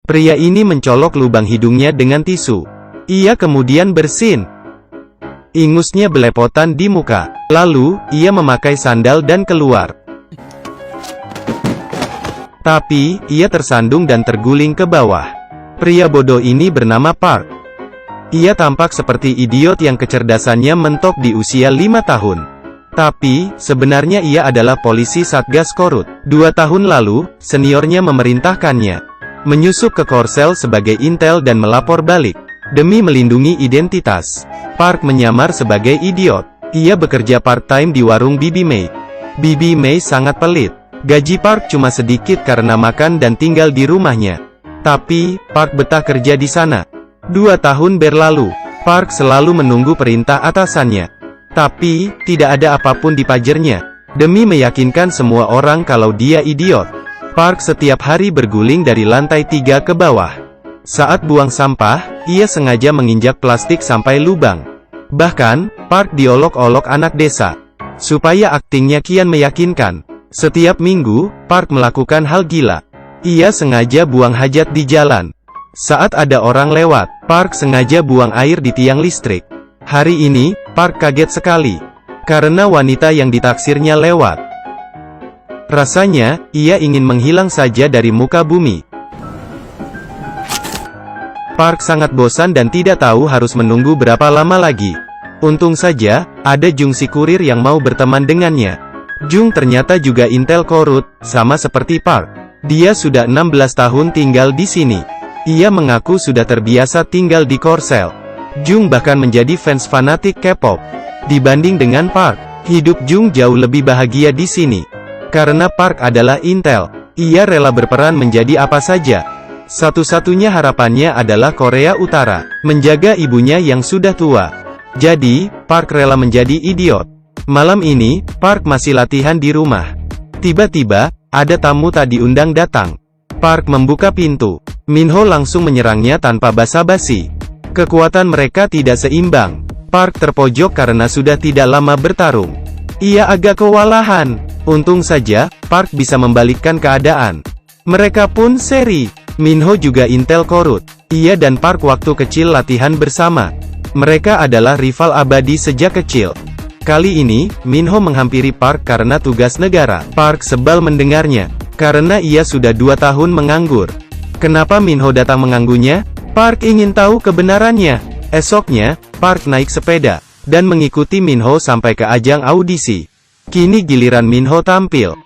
Pria ini mencolok lubang hidungnya dengan tisu. Ia kemudian bersin. Ingusnya belepotan di muka. Lalu, ia memakai sandal dan keluar. Tapi, ia tersandung dan terguling ke bawah. Pria bodoh ini bernama Park. Ia tampak seperti idiot yang kecerdasannya mentok di usia 5 tahun. Tapi, sebenarnya ia adalah polisi Satgas Korut. 2 tahun lalu, seniornya memerintahkannya menyusup ke Korsel sebagai intel dan melapor balik. Demi melindungi identitas, Park menyamar sebagai idiot. Ia bekerja part-time di warung Bibi May. Bibi May sangat pelit. Gaji Park cuma sedikit karena makan dan tinggal di rumahnya. Tapi, Park betah kerja di sana. 2 tahun berlalu, Park selalu menunggu perintah atasannya. Tapi, tidak ada apapun di pajernya. Demi meyakinkan semua orang kalau dia idiot, Park setiap hari berguling dari lantai 3 ke bawah. Saat buang sampah, ia sengaja menginjak plastik sampai lubang. Bahkan, Park diolok-olok anak desa. Supaya aktingnya kian meyakinkan. Setiap minggu, Park melakukan hal gila. Ia sengaja buang hajat di jalan. Saat ada orang lewat, Park sengaja buang air di tiang listrik. Hari ini, Park kaget sekali. Karena wanita yang ditaksirnya lewat. Rasanya, ia ingin menghilang saja dari muka bumi. Park sangat bosan dan tidak tahu harus menunggu berapa lama lagi. Untung saja, ada Jung si kurir yang mau berteman dengannya. Jung ternyata juga intel Korut, sama seperti Park. Dia sudah 16 tahun tinggal di sini. Ia mengaku sudah terbiasa tinggal di Korsel. Jung bahkan menjadi fans fanatik K-pop. Dibanding dengan Park, hidup Jung jauh lebih bahagia di sini. Karena Park adalah intel, ia rela berperan menjadi apa saja. Satu-satunya harapannya adalah Korea Utara, menjaga ibunya yang sudah tua. Jadi, Park rela menjadi idiot. Malam ini, Park masih latihan di rumah. Tiba-tiba, ada tamu tak diundang datang. Park membuka pintu. Minho langsung menyerangnya tanpa basa-basi. Kekuatan mereka tidak seimbang. Park terpojok karena sudah tidak lama bertarung. Ia agak kewalahan. Untung saja, Park bisa membalikkan keadaan. Mereka pun seri. Minho juga intel Korut. Ia dan Park waktu kecil latihan bersama. Mereka adalah rival abadi sejak kecil. Kali ini, Minho menghampiri Park karena tugas negara. Park sebal mendengarnya, karena ia sudah 2 tahun menganggur. Kenapa Minho datang mengganggunya? Park ingin tahu kebenarannya. Esoknya, Park naik sepeda, dan mengikuti Minho sampai ke ajang audisi. Kini giliran Minho tampil.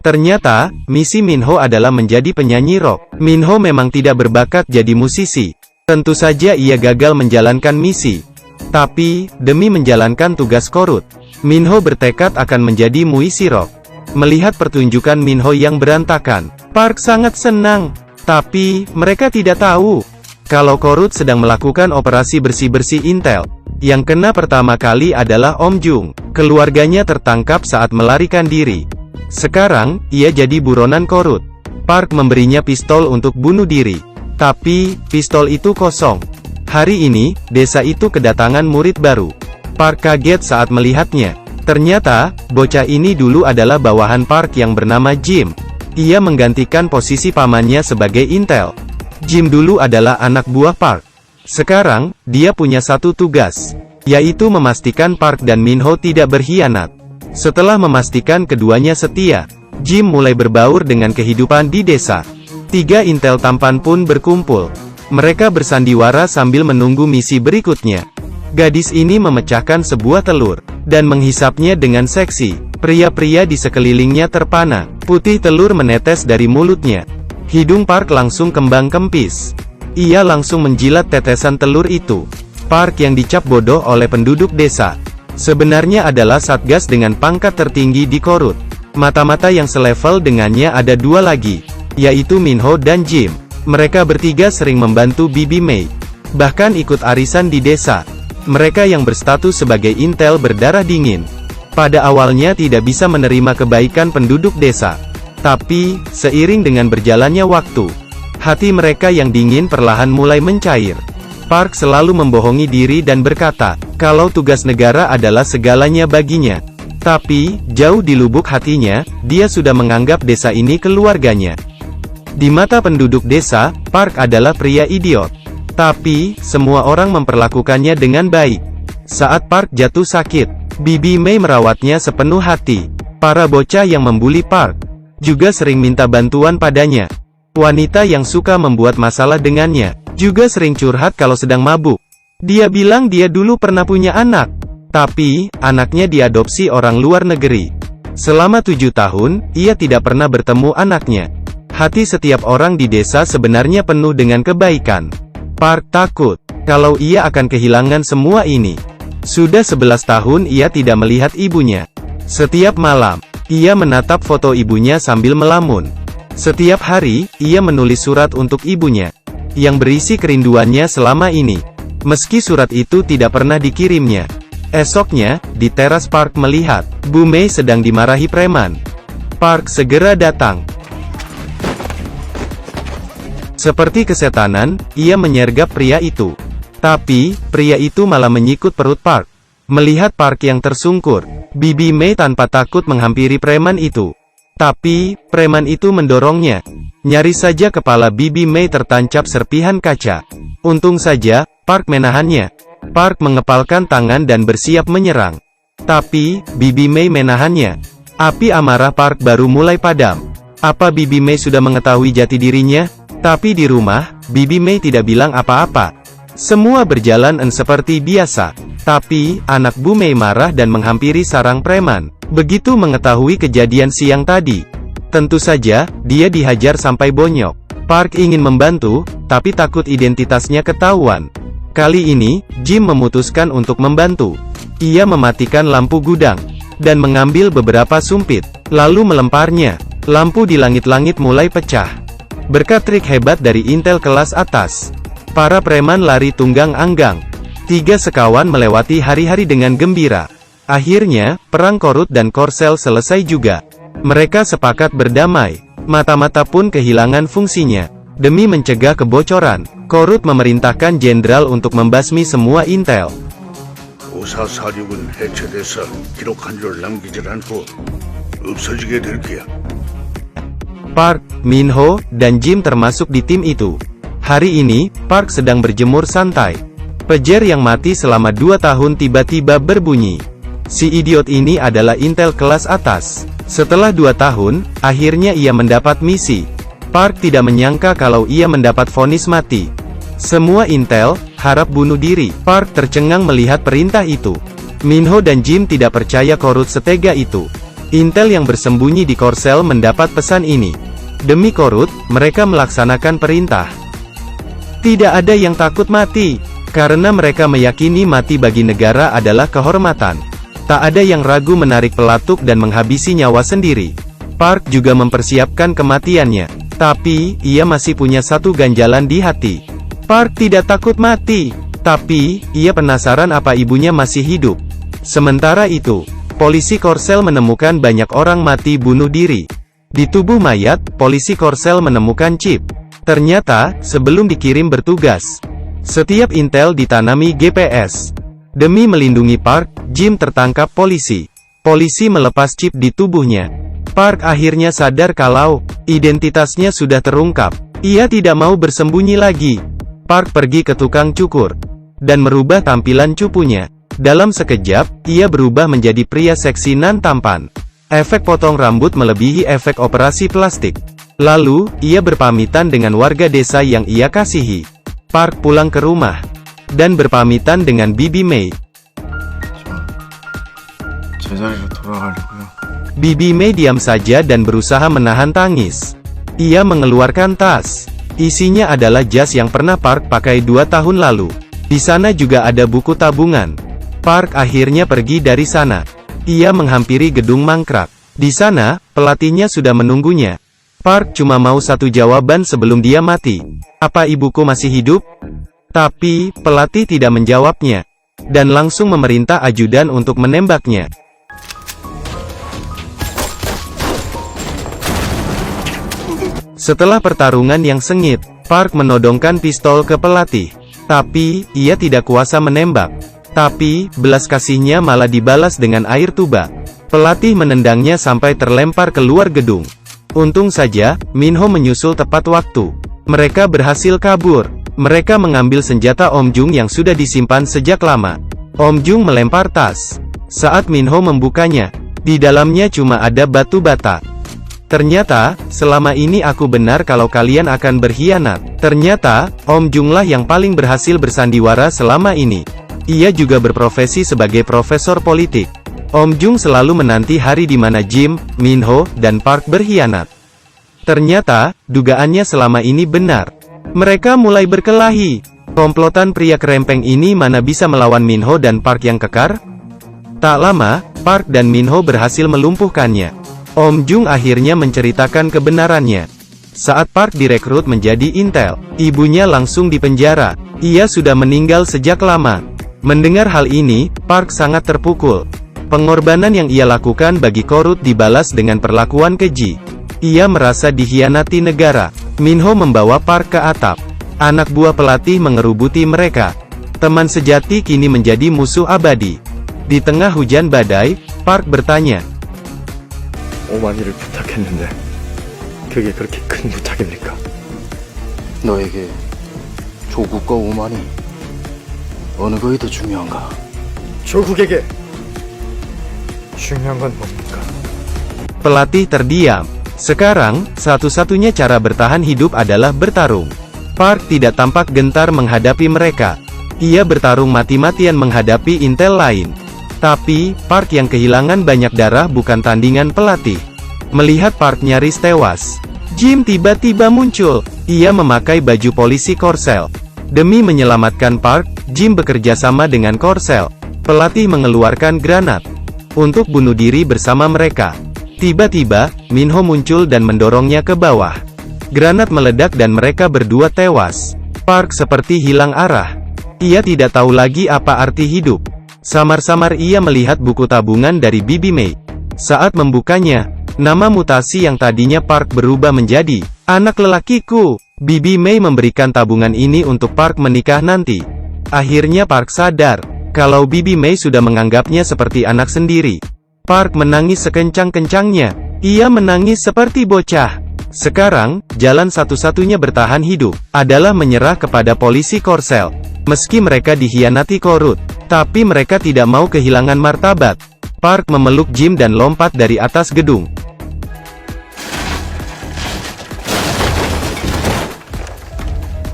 Ternyata, misi Minho adalah menjadi penyanyi rock. Minho memang tidak berbakat jadi musisi. Tentu saja ia gagal menjalankan misi. Tapi, demi menjalankan tugas Korut, Minho bertekad akan menjadi musisi rock. Melihat pertunjukan Minho yang berantakan, Park sangat senang. Tapi, mereka tidak tahu kalau Korut sedang melakukan operasi bersih-bersih intel. Yang kena pertama kali adalah Om Jung. Keluarganya tertangkap saat melarikan diri. Sekarang, ia jadi buronan Korut. Park memberinya pistol untuk bunuh diri. Tapi, pistol itu kosong. Hari ini, desa itu kedatangan murid baru. Park kaget saat melihatnya. Ternyata, bocah ini dulu adalah bawahan Park yang bernama Jim. Ia menggantikan posisi pamannya sebagai intel. Jim dulu adalah anak buah Park. Sekarang, dia punya satu tugas, yaitu memastikan Park dan Minho tidak berkhianat. Setelah memastikan keduanya setia, Jim mulai berbaur dengan kehidupan di desa. 3 intel tampan pun berkumpul. Mereka bersandiwara sambil menunggu misi berikutnya. Gadis ini memecahkan sebuah telur, dan menghisapnya dengan seksi. Pria-pria di sekelilingnya terpana. Putih telur menetes dari mulutnya. Hidung Park langsung kembang kempis. Ia langsung menjilat tetesan telur itu. Park yang dicap bodoh oleh penduduk desa, sebenarnya adalah Satgas dengan pangkat tertinggi di Korut. Mata-mata yang selevel dengannya ada 2 lagi, yaitu Minho dan Jim. Mereka bertiga sering membantu Bibi May, bahkan ikut arisan di desa. Mereka yang berstatus sebagai intel berdarah dingin. Pada awalnya tidak bisa menerima kebaikan penduduk desa. Tapi, seiring dengan berjalannya waktu, hati mereka yang dingin perlahan mulai mencair. Park selalu membohongi diri dan berkata, kalau tugas negara adalah segalanya baginya. Tapi, jauh di lubuk hatinya, dia sudah menganggap desa ini keluarganya. Di mata penduduk desa, Park adalah pria idiot. Tapi, semua orang memperlakukannya dengan baik. Saat Park jatuh sakit, Bibi Mei merawatnya sepenuh hati. Para bocah yang membuli Park juga sering minta bantuan padanya. Wanita yang suka membuat masalah dengannya juga sering curhat kalau sedang mabuk. Dia bilang dia dulu pernah punya anak, tapi anaknya diadopsi orang luar negeri. Selama 7 tahun, ia tidak pernah bertemu anaknya. Hati setiap orang di desa sebenarnya penuh dengan kebaikan. Park takut kalau ia akan kehilangan semua ini. Sudah 11 tahun ia tidak melihat ibunya. Setiap malam, ia menatap foto ibunya sambil melamun. Setiap hari, ia menulis surat untuk ibunya, yang berisi kerinduannya selama ini. Meski surat itu tidak pernah dikirimnya. Esoknya, di teras Park melihat, Bu Mei sedang dimarahi preman. Park segera datang. Seperti kesetanan, ia menyergap pria itu. Tapi, pria itu malah menyikut perut Park. Melihat Park yang tersungkur, Bibi Mei tanpa takut menghampiri preman itu. Tapi, preman itu mendorongnya. Nyaris saja kepala Bibi Mei tertancap serpihan kaca. Untung saja, Park menahannya. Park mengepalkan tangan dan bersiap menyerang. Tapi, Bibi Mei menahannya. Api amarah Park baru mulai padam. Apa Bibi Mei sudah mengetahui jati dirinya? Tapi di rumah, Bibi Mei tidak bilang apa-apa. Semua berjalan seperti biasa. Tapi, anak Bu Mei marah dan menghampiri sarang preman. Begitu mengetahui kejadian siang tadi, tentu saja, dia dihajar sampai bonyok. Park ingin membantu, tapi takut identitasnya ketahuan. Kali ini, Jim memutuskan untuk membantu. Ia mematikan lampu gudang, dan mengambil beberapa sumpit, lalu melemparnya. Lampu di langit-langit mulai pecah. Berkat trik hebat dari intel kelas atas, para preman lari tunggang anggang. 3 sekawan melewati hari-hari dengan gembira. Akhirnya, perang Korut dan Korsel selesai juga. Mereka sepakat berdamai. Mata-mata pun kehilangan fungsinya. Demi mencegah kebocoran, Korut memerintahkan jenderal untuk membasmi semua intel. Park, Minho, dan Jim termasuk di tim itu. Hari ini, Park sedang berjemur santai. Pager yang mati selama 2 tahun tiba-tiba berbunyi. Si idiot ini adalah intel kelas atas. Setelah 2 tahun, akhirnya ia mendapat misi. Park tidak menyangka kalau ia mendapat vonis mati. Semua intel harap bunuh diri. Park tercengang melihat perintah itu. Minho dan Jim tidak percaya Korut setega itu. Intel yang bersembunyi di Korsel mendapat pesan ini. Demi Korut, mereka melaksanakan perintah. Tidak ada yang takut mati, karena mereka meyakini mati bagi negara adalah kehormatan. Tak ada yang ragu menarik pelatuk dan menghabisi nyawa sendiri. Park juga mempersiapkan kematiannya. Tapi, ia masih punya satu ganjalan di hati. Park tidak takut mati, tapi, ia penasaran apa ibunya masih hidup. Sementara itu, polisi Korsel menemukan banyak orang mati bunuh diri. Di tubuh mayat, polisi Korsel menemukan chip. Ternyata, sebelum dikirim bertugas, setiap intel ditanami GPS. Demi melindungi Park, Jim tertangkap polisi. Polisi melepas chip di tubuhnya. Park akhirnya sadar kalau identitasnya sudah terungkap. Ia tidak mau bersembunyi lagi. Park pergi ke tukang cukur dan merubah tampilan cupunya. Dalam sekejap, ia berubah menjadi pria seksi nan tampan. Efek potong rambut melebihi efek operasi plastik. Lalu, ia berpamitan dengan warga desa yang ia kasihi. Park pulang ke rumah dan berpamitan dengan Bibi Mei. Bibi Mei diam saja dan berusaha menahan tangis. Ia mengeluarkan tas. Isinya adalah jas yang pernah Park pakai 2 tahun lalu. Di sana juga ada buku tabungan. Park akhirnya pergi dari sana. Ia menghampiri gedung mangkrak. Di sana, pelatihnya sudah menunggunya. Park cuma mau satu jawaban sebelum dia mati. Apa ibuku masih hidup? Tapi, pelatih tidak menjawabnya. Dan langsung memerintah ajudan untuk menembaknya. Setelah pertarungan yang sengit, Park menodongkan pistol ke pelatih. Tapi, ia tidak kuasa menembak. Tapi, belas kasihnya malah dibalas dengan air tuba. Pelatih menendangnya sampai terlempar keluar gedung. Untung saja, Minho menyusul tepat waktu. Mereka berhasil kabur. Mereka mengambil senjata Om Jung yang sudah disimpan sejak lama. Om Jung melempar tas. Saat Minho membukanya, di dalamnya cuma ada batu bata. Ternyata, selama ini aku benar kalau kalian akan berkhianat. Ternyata, Om Jung lah yang paling berhasil bersandiwara selama ini. Ia juga berprofesi sebagai profesor politik. Om Jung selalu menanti hari di mana Jim, Minho, dan Park berkhianat. Ternyata, dugaannya selama ini benar. Mereka mulai berkelahi. Komplotan pria kerempeng ini mana bisa melawan Minho dan Park yang kekar? Tak lama, Park dan Minho berhasil melumpuhkannya. Om Jung akhirnya menceritakan kebenarannya. Saat Park direkrut menjadi intel, ibunya langsung dipenjara. Ia sudah meninggal sejak lama. Mendengar hal ini, Park sangat terpukul. Pengorbanan yang ia lakukan bagi Korut dibalas dengan perlakuan keji. Ia merasa dikhianati negara. Minho membawa Park ke atap. Anak buah pelatih mengerubuti mereka. Teman sejati kini menjadi musuh abadi. Di tengah hujan badai, Park bertanya, 오만이를 부탁했는데 그게 그렇게 큰 부탁입니까? 너에게 조국과 오만이 어느 것이 더 중요한가? 조국에게 중요한 건 뭡니까? pelatih terdiam. Sekarang, satu-satunya cara bertahan hidup adalah bertarung. Park tidak tampak gentar menghadapi mereka. Ia bertarung mati-matian menghadapi intel lain. Tapi, Park yang kehilangan banyak darah bukan tandingan pelatih. Melihat Park nyaris tewas, Jim tiba-tiba muncul. Ia memakai baju polisi Korsel. Demi menyelamatkan Park, Jim bekerja sama dengan Korsel. Pelatih mengeluarkan granat untuk bunuh diri bersama mereka. Tiba-tiba, Minho muncul dan mendorongnya ke bawah. Granat meledak dan mereka berdua tewas. Park seperti hilang arah. Ia tidak tahu lagi apa arti hidup. Samar-samar ia melihat buku tabungan dari Bibi Mei. Saat membukanya, nama mutasi yang tadinya Park berubah menjadi anak lelakiku. Bibi Mei memberikan tabungan ini untuk Park menikah nanti. Akhirnya Park sadar kalau Bibi Mei sudah menganggapnya seperti anak sendiri. Park menangis sekencang-kencangnya. Ia menangis seperti bocah. Sekarang, jalan satu-satunya bertahan hidup adalah menyerah kepada polisi Korsel. Meski mereka dikhianati Korut, tapi mereka tidak mau kehilangan martabat. Park memeluk Jim dan lompat dari atas gedung.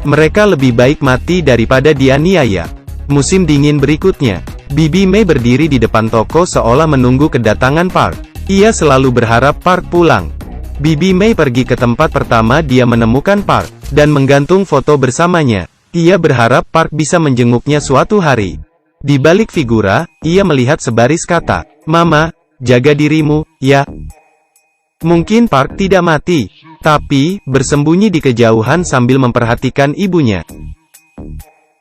Mereka lebih baik mati daripada dianiaya. Musim dingin berikutnya, Bibi Mei berdiri di depan toko seolah menunggu kedatangan Park. Ia selalu berharap Park pulang. Bibi Mei pergi ke tempat pertama dia menemukan Park, dan menggantung foto bersamanya. Ia berharap Park bisa menjenguknya suatu hari. Di balik figura, ia melihat sebaris kata, "Mama, jaga dirimu, ya." Mungkin Park tidak mati, tapi bersembunyi di kejauhan sambil memperhatikan ibunya.